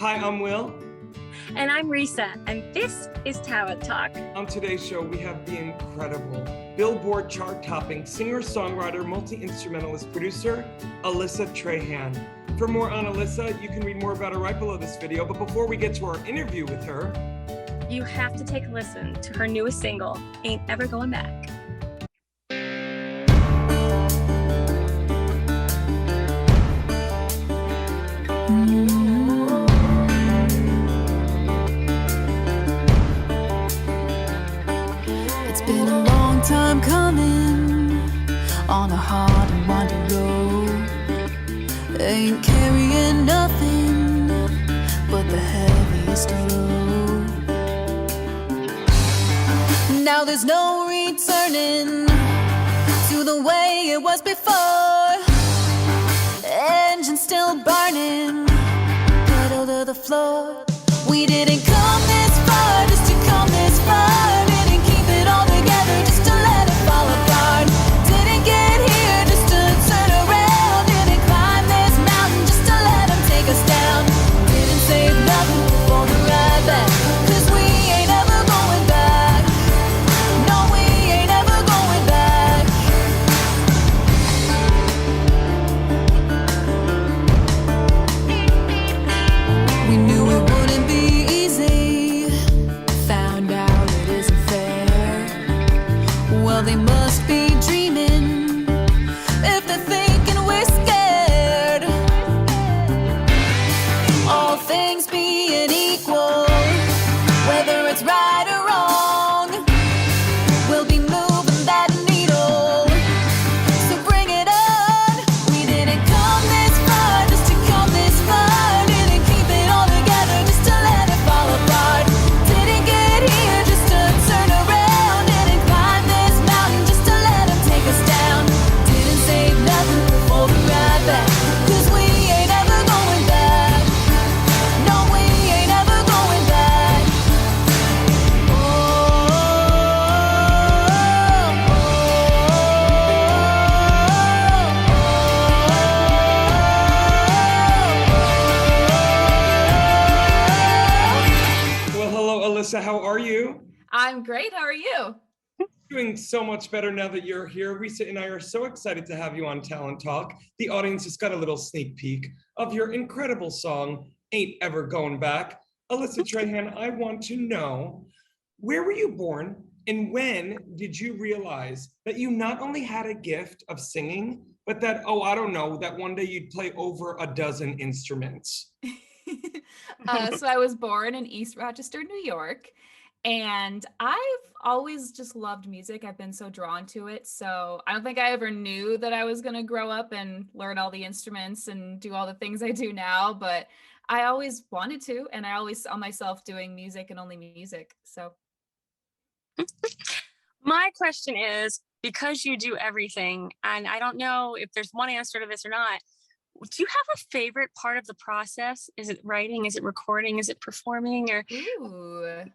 Hi, I'm Will. And I'm Risa, and this is Talent Talk. On today's show, we have the incredible Billboard chart-topping singer-songwriter, multi-instrumentalist producer, ALYSSA TRAHAN. For more on ALYSSA, you can read more about her right below this video. But before we get to our interview with her, you have to take a listen to her newest single, Ain't Ever Going Back. It's been a long time coming on a hard and winding road. Ain't carrying nothing but the heaviest load. Now there's no returning to the way it was before. Engine still burning, pedal to the floor. We didn't come this far just to come this far. Didn't keep it all together just to let it fall apart. Didn't get here just to turn around. Didn't climb this mountain just to let them take us down. Didn't save nothing for the ride back, 'cause we ain't ever going back. No, we ain't ever going back. We knew it wouldn't be easy. Found out it isn't fair. Well, they must be dreaming if they're thinking we're scared. All things being equal, whether it's right or wrong, we'll be moving that needle. So bring it on. We didn't come this far just to come this far. Didn't keep it all together just to let it fall apart. Didn't get here just to turn around. Didn't climb this mountain just to let them take us down. Didn't save nothing for the ride back, 'cause we ain't ever going back. No, we ain't ever going back. well, hello, ALYSSA. How are you? I'm great. How are you? Doing so much better now that you're here. Risa and I are so excited to have you on Talent Talk. The audience just got a little sneak peek of your incredible song, Ain't Ever Going Back. ALYSSA TRAHAN, I want to know, where were you born and when did you realize that you not only had a gift of singing, but that, that one day you'd play over a dozen instruments? So I was born in East Rochester, New York, and I've always just loved music. I've been so drawn to it. So I don't think I ever knew that I was going to grow up and learn all the instruments and do all the things I do now, but I always wanted to, and I always saw myself doing music and only music. So My question is, because you do everything, and I don't know if there's one answer to this or not, do you have a favorite part of the process? Is it writing? Is it recording? Is it performing? Or ooh.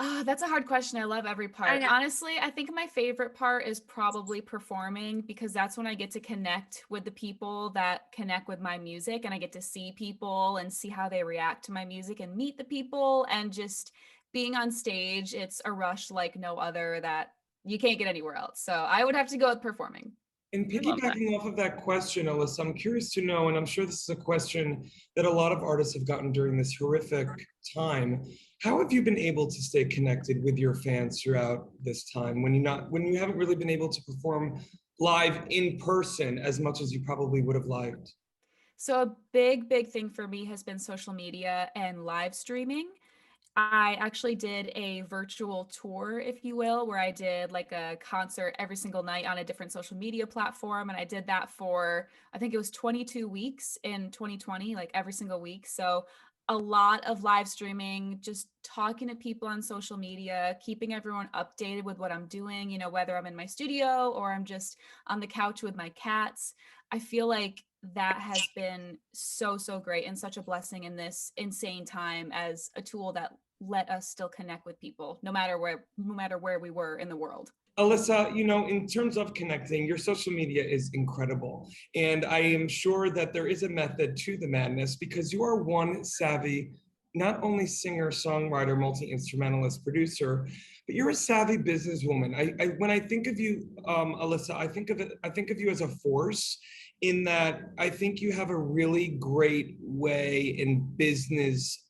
Oh, that's a hard question. I love every I part. know. Honestly, I think my favorite part is probably performing, because that's when I get to connect with the people that connect with my music, and I get to see people and see how they react to my music and meet the people, and just being on stage, it's a rush like no other that you can't get anywhere else. So I would have to go with performing. And I love that. piggybacking off of that question, ALYSSA, I'm curious to know, and I'm sure this is a question that a lot of artists have gotten during this horrific time. How have you been able to stay connected with your fans throughout this time when you haven't really been able to perform live in person as much as you probably would have liked? So a big thing for me has been social media and live streaming. I actually did a virtual tour, if you will, where I did like a concert every single night on a different social media platform. And I did that for, I think it was 22 weeks in 2020, like every single week. So a lot of live streaming, just talking to people on social media, keeping everyone updated with what I'm doing, whether I'm in my studio or I'm just on the couch with my cats. I feel like that has been so great and such a blessing in this insane time, as a tool that let us still connect with people no matter where we were in the world. Alyssa, you know, in terms of connecting, your social media is incredible. And I am sure that there is a method to the madness because you are one savvy, not only singer, songwriter, multi-instrumentalist, producer, but you're a savvy businesswoman. When I think of you, Alyssa, I think of you as a force in that I think you have a really great way in business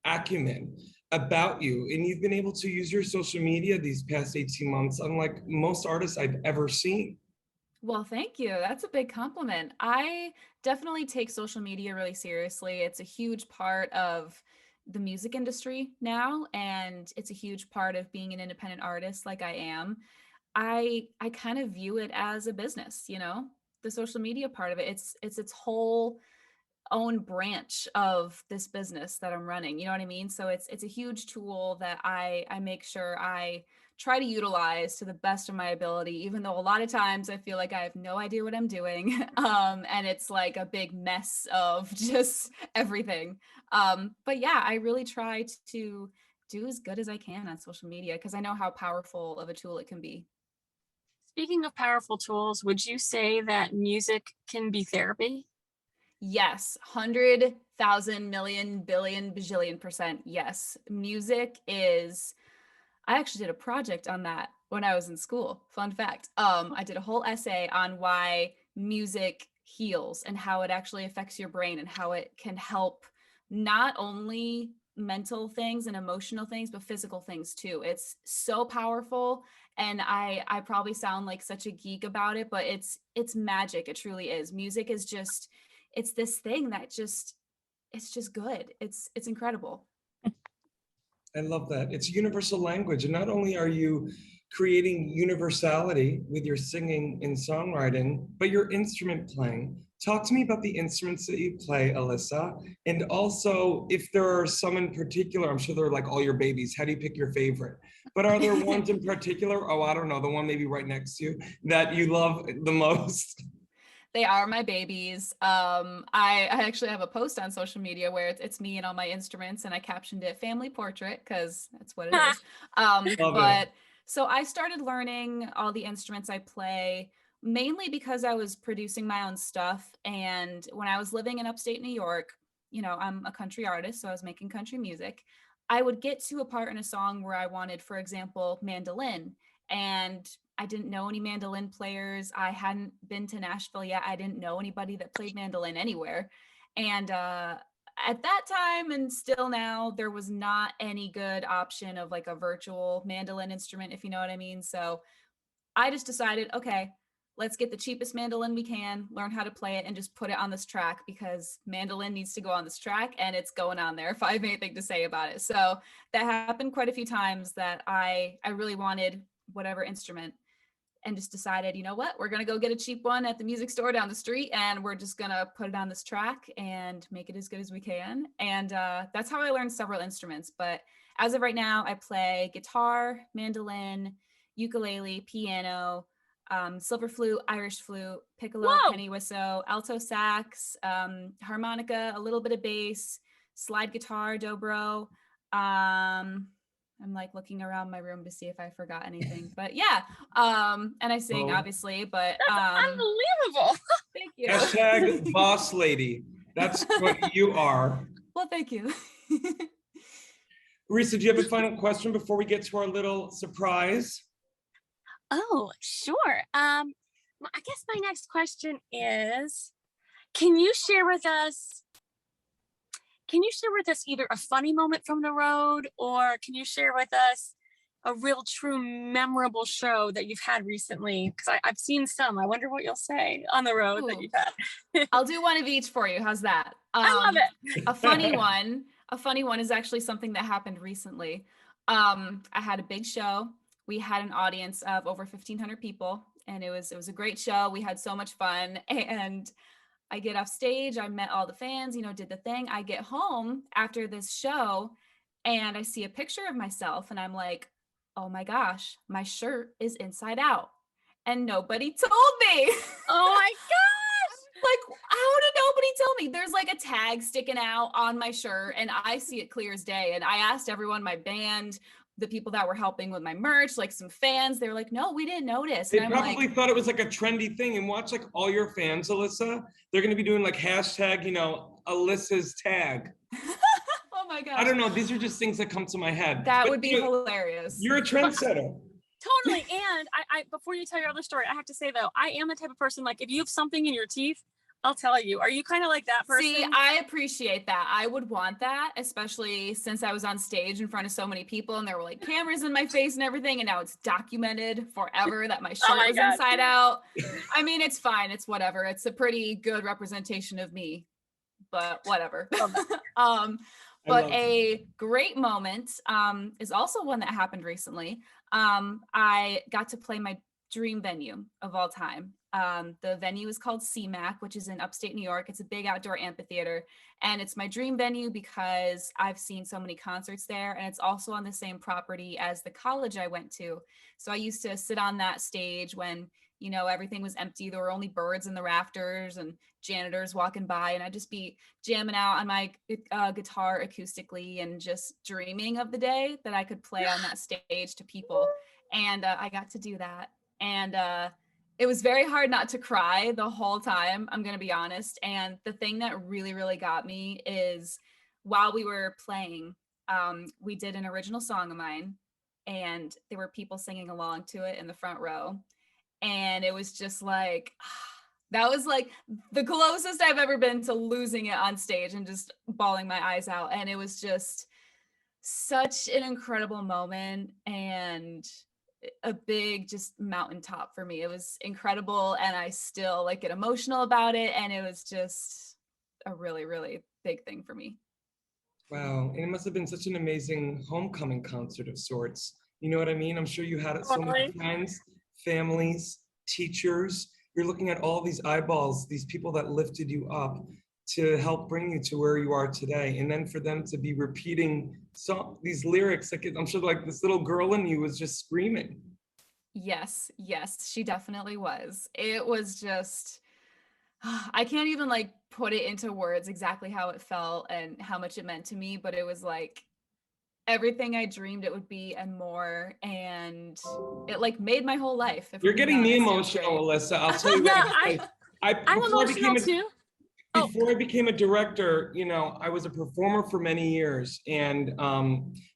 acumen about you, and you've been able to use your social media these past 18 months unlike most artists I've ever seen. Well, thank you. That's a big compliment. I definitely take social media really seriously. It's a huge part of the music industry now, and it's a huge part of being an independent artist like I am. I kind of view it as a business, you know, the social media part of it. It's its whole own branch of this business that I'm running. You know what I mean? So it's a huge tool that I make sure I try to utilize to the best of my ability, even though a lot of times I feel like I have no idea what I'm doing. And it's like a big mess of just everything. But yeah, I really try to do as good as I can on social media because I know how powerful of a tool it can be. Speaking of powerful tools, would you say that music can be therapy? Yes, 100,000 million billion bajillion percent. Yes, music is. I actually did a project on that when I was in school. Fun fact. I did a whole essay on why music heals and how it actually affects your brain and how it can help not only mental things and emotional things, but physical things too. It's so powerful. And I probably sound like such a geek about it, but it's magic. It truly is. Music is just, it's this thing that just, it's just good. It's incredible. I love that. It's universal language. And not only are you creating universality with your singing and songwriting, but your instrument playing. Talk to me about the instruments that you play, Alyssa. And also, if there are some in particular, I'm sure they're like all your babies. How do you pick your favorite? But are there ones in particular? Oh, I don't know, the one maybe right next to you that you love the most? They are my babies. I actually have a post on social media where it's me and all my instruments, and I captioned it "family portrait" because that's what it is. Love it. But so I started learning all the instruments I play mainly because I was producing my own stuff, and when I was living in upstate New York, you know, I'm a country artist, so I was making country music. I would get to a part in a song where I wanted, for example, mandolin, and I didn't know any mandolin players. I hadn't been to Nashville yet. I didn't know anybody that played mandolin anywhere. And at that time, and still now, there was not any good option of like a virtual mandolin instrument, if you know what I mean. So I just decided, okay, let's get the cheapest mandolin we can, learn how to play it, and just put it on this track because mandolin needs to go on this track and it's going on there if I have anything to say about it. So that happened quite a few times that I really wanted whatever instrument and just decided, you know what, we're going to go get a cheap one at the music store down the street and we're just going to put it on this track and make it as good as we can. And that's how I learned several instruments. But as of right now, I play guitar, mandolin, ukulele, piano, silver flute, Irish flute, piccolo, Whoa! penny whistle, alto sax, harmonica, a little bit of bass, slide guitar, dobro. I'm like looking around my room to see if I forgot anything, but yeah. And I sing Oh. obviously, but That's unbelievable. thank you. Hashtag boss lady. That's what you are. Well, thank you. Risa, do you have a final question before we get to our little surprise? Oh, sure. I guess my next question is, can you share with us either a funny moment from the road, or can you share with us a real true memorable show that you've had recently? Because I've seen some. I wonder what you'll say on the road that Ooh. you've had. I'll do one of each for you. How's that? I love it. A funny one. A funny one is actually something that happened recently. I had a big show. We had an audience of over 1,500 people, and it was a great show. We had so much fun, and I get off stage. I met all the fans. You know, did the thing. I get home after this show, and I see a picture of myself, and I'm like, "Oh my gosh, my shirt is inside out," and nobody told me. Oh my gosh. Like, how did nobody tell me? There's like a tag sticking out on my shirt and I see it clear as day. And I asked everyone, my band, the people that were helping with my merch, like some fans, they were like, no, we didn't notice. They And I'm probably like, thought it was like a trendy thing. And watch like all your fans, Alyssa, they're gonna be doing like hashtag, Alyssa's tag. oh my gosh. I don't know. These are just things that come to my head. That But, would be hilarious. You're a trendsetter. Totally. And I before you tell your other story, I have to say though, I am the type of person, like if you have something in your teeth, I'll tell you. Are you kind of like that person? See, I appreciate that. I would want that, especially since I was on stage in front of so many people and there were like cameras in my face and everything. And now it's documented forever that my shirt was inside out. I mean, it's fine. It's whatever. It's a pretty good representation of me, but whatever. But a great moment is also one that happened recently. I got to play my dream venue of all time. The venue is called CMAC, which is in upstate New York. It's a big outdoor amphitheater, and it's my dream venue because I've seen so many concerts there, and it's also on the same property as the college I went to. So I used to sit on that stage when, everything was empty. There were only birds in the rafters and janitors walking by, and I'd just be jamming out on my guitar acoustically and just dreaming of the day that I could play on that stage to people. And I got to do that. And it was very hard not to cry the whole time, I'm going to be honest. And the thing that really, really got me is while we were playing, we did an original song of mine, and there were people singing along to it in the front row. And it was just like, that was like the closest I've ever been to losing it on stage and just bawling my eyes out. And it was just such an incredible moment and a big just mountaintop for me. It was incredible, and I still get emotional about it, and it was just a really, really big thing for me. Wow, and it must have been such an amazing homecoming concert of sorts. You know what I mean? I'm sure you had so many friends, families, teachers. You're looking at all these eyeballs, these people that lifted you up to help bring you to where you are today. And then for them to be repeating these lyrics, I'm sure this little girl in you was just screaming. Yes, she definitely was. It was just, I can't even put it into words exactly how it felt and how much it meant to me, but it was everything I dreamed it would be and more, and it made my whole life. You're getting me emotional, Alyssa. I'll tell you what. I'm emotional too. Before I became a director, I was a performer for many years, and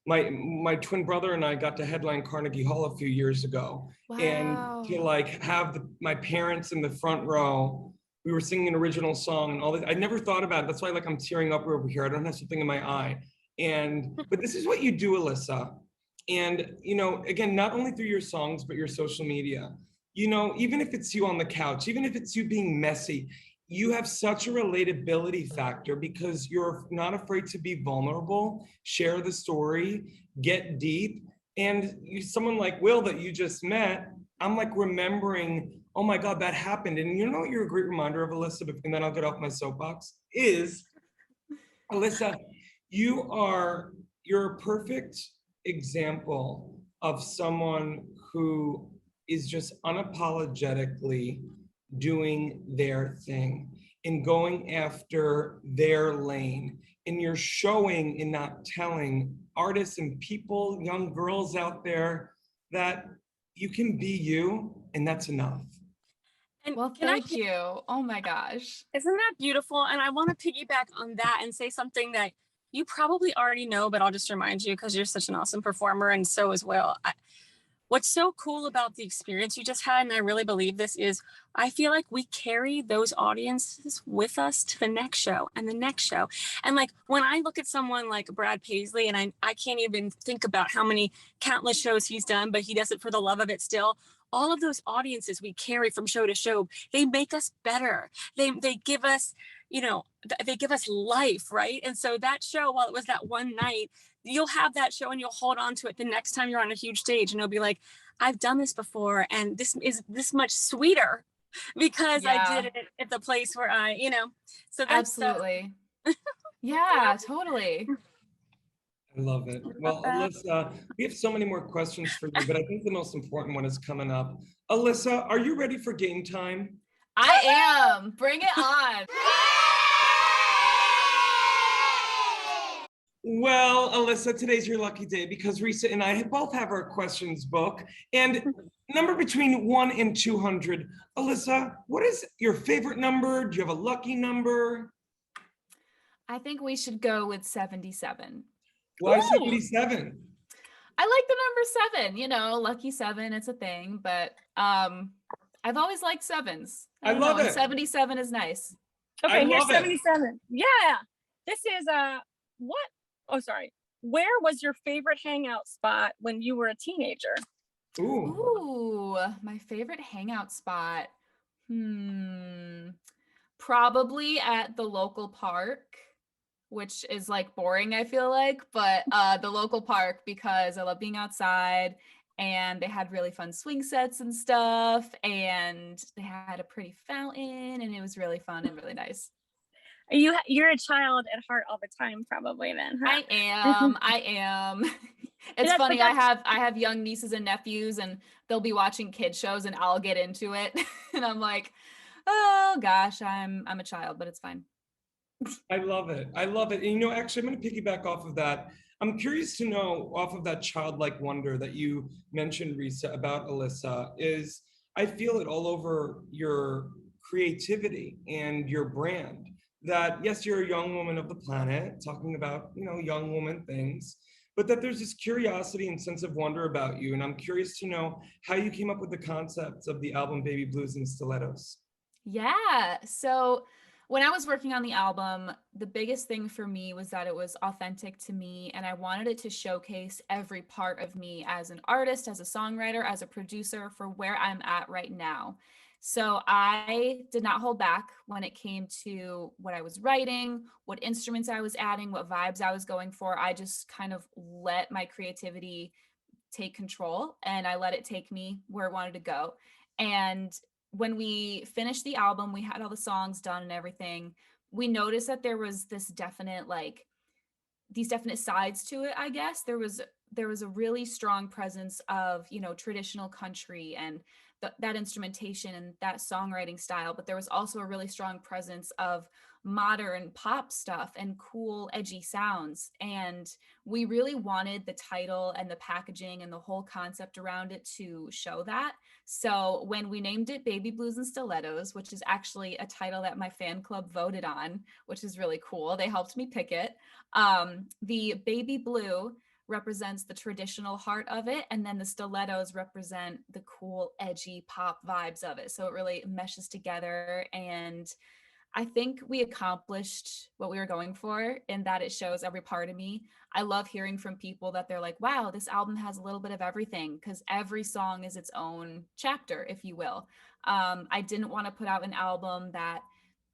my twin brother and I got to headline Carnegie Hall a few years ago. Wow. And to have my parents in the front row, we were singing an original song and all that. I never thought about it. That's why I'm tearing up over here. I don't have something in my eye. But this is what you do, Alyssa. And again, not only through your songs, but your social media. Even if it's you on the couch, even if it's you being messy, you have such a relatability factor because you're not afraid to be vulnerable, share the story, get deep. And someone like Will that you just met, I'm remembering, oh my God, that happened. And what you're a great reminder of, Alyssa, and then I'll get off my soapbox, is, Alyssa, you're a perfect example of someone who is just unapologetically doing their thing and going after their lane. And you're showing and not telling artists and people, young girls out there, that you can be you, and that's enough. And well, thank you. Oh my gosh. Isn't that beautiful? And I want to piggyback on that and say something that you probably already know, but I'll just remind you because you're such an awesome performer, and so as well. What's so cool about the experience you just had, and I really believe this, is I feel like we carry those audiences with us to the next show and the next show. And when I look at someone like Brad Paisley, and I can't even think about how many countless shows he's done, but he does it for the love of it still. All of those audiences we carry from show to show, they make us better. They give us, they give us life, right? And so that show, while it was that one night, you'll have that show and you'll hold on to it the next time you're on a huge stage, and you'll be like, I've done this before, and this is this much sweeter because I did it at the place where so that's absolutely. Yeah, totally. I love it. Well, Alyssa, we have so many more questions for you, but I think the most important one is coming up. Alyssa, are you ready for game time? I am. Bring it on. Well, Well, Alyssa, today's your lucky day because Risa and I both have our questions book. And number between 1 and 200. Alyssa, what is your favorite number? Do you have a lucky number? I think we should go with 77. Why Ooh. 77? I like the number 7, you know, lucky 7, it's a thing, but I've always liked 7s. I don't love know, and it. 77 is nice. I Okay, here's love it. 77. Yeah. This is what? Oh, sorry. Where was your favorite hangout spot when you were a teenager? Ooh. Ooh, my favorite hangout spot. Probably at the local park, which is like boring, I feel like, but the local park because I love being outside and they had really fun swing sets and stuff and they had a pretty fountain and it was really fun and really nice. You're a child at heart all the time, probably then. Huh? I am. It's That's- funny. but I have young nieces and nephews and they'll be watching kid shows and I'll get into it. And I'm like, oh gosh, I'm a child, but it's fine. I love it. I love it. And, you know, actually, I'm going to piggyback off of that. I'm curious to know, off of that childlike wonder that you mentioned, Risa, about ALYSSA, is I feel it all over your creativity and your brand. That, yes, you're a young woman of the planet, talking about, you know, young woman things, but that there's this curiosity and sense of wonder about you. And I'm curious to know how you came up with the concept of the album Baby Blues and Stilettos. Yeah. So when I was working on the album, the biggest thing for me was that it was authentic to me and I wanted it to showcase every part of me as an artist, as a songwriter, as a producer for where I'm at right now. So I did not hold back when it came to what I was writing, what instruments I was adding, what vibes I was going for. I just kind of let my creativity take control and I let it take me where it wanted to go. And when we finished the album, we had all the songs done and everything. We noticed that there was this definite, like, these definite sides to it, I guess. There was a really strong presence of, you know, traditional country and that instrumentation and that songwriting style, but there was also a really strong presence of modern pop stuff and cool, edgy sounds. And we really wanted the title and the packaging and the whole concept around it to show that. So when we named it Baby Blues and Stilettos, which is actually a title that my fan club voted on, which is really cool. They helped me pick it. The baby blue represents the traditional heart of it, and then the stilettos represent the cool, edgy pop vibes of it. So it really meshes together, and I think we accomplished what we were going for in that it shows every part of me. I love hearing from people that they're like, wow, this album has a little bit of everything, because every song is its own chapter, if you will. I didn't want to put out an album that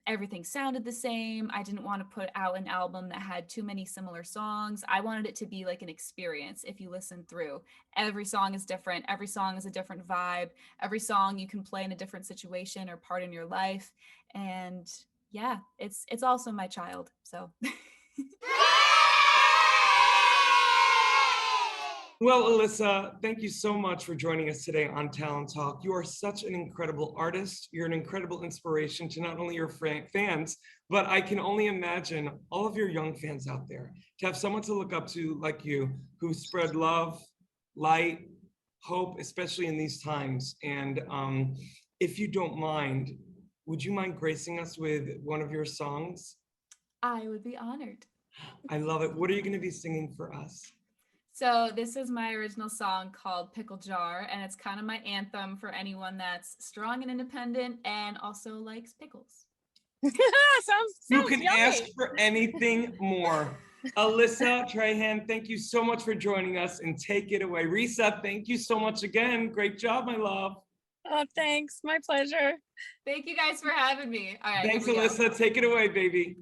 everything sounded the same. I didn't want to put out an album that had too many similar songs. I wanted it to be like an experience if you listen through. Every song is different. Every song is a different vibe. Every song you can play in a different situation or part in your life. And yeah, it's also my child. So Well, ALYSSA, thank you so much for joining us today on Talent Talk. You are such an incredible artist. You're an incredible inspiration to not only your fans, but I can only imagine all of your young fans out there to have someone to look up to like you, who spread love, light, hope, especially in these times. And if you don't mind, would you mind gracing us with one of your songs? I would be honored. I love it. What are you going to be singing for us? So this is my original song called Pickle Jar, and it's kind of my anthem for anyone that's strong and independent and also likes pickles. sounds You can yummy. ask for anything more. ALYSSA TRAHAN, thank you so much for joining us, and take it away. Risa, thank you so much again. Great job, my love. Oh, thanks. My pleasure. Thank you guys for having me. All right. Thanks, here we go. ALYSSA. Take it away, baby.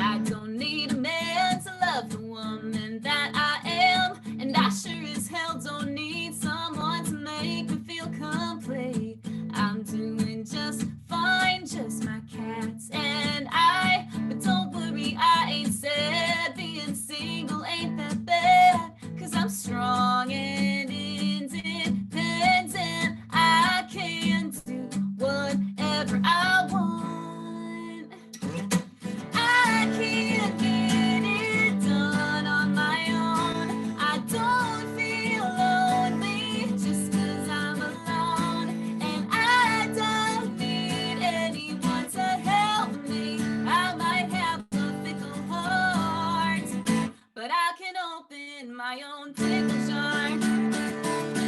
I don't need a man to love the woman that I am, and I sure as hell don't need someone to make me feel complete. I'm doing just fine, just my cats and I, but don't worry, I ain't sad. Being single ain't that bad, 'cause I'm strong and independent. my own pickle jar.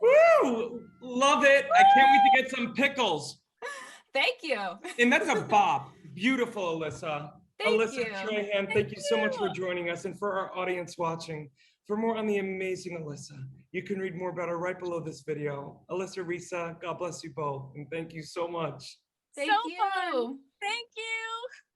Woo! Love it. I can't wait to get some pickles. Thank you. And that's a bop. Beautiful, Alyssa. Thank Alyssa you. Trahan, thank you so much for joining us. And for our audience watching, for more on the amazing Alyssa, you can read more about her right below this video. Alyssa, Risa, God bless you both. And thank you so much. Thank So you. fun. Thank you.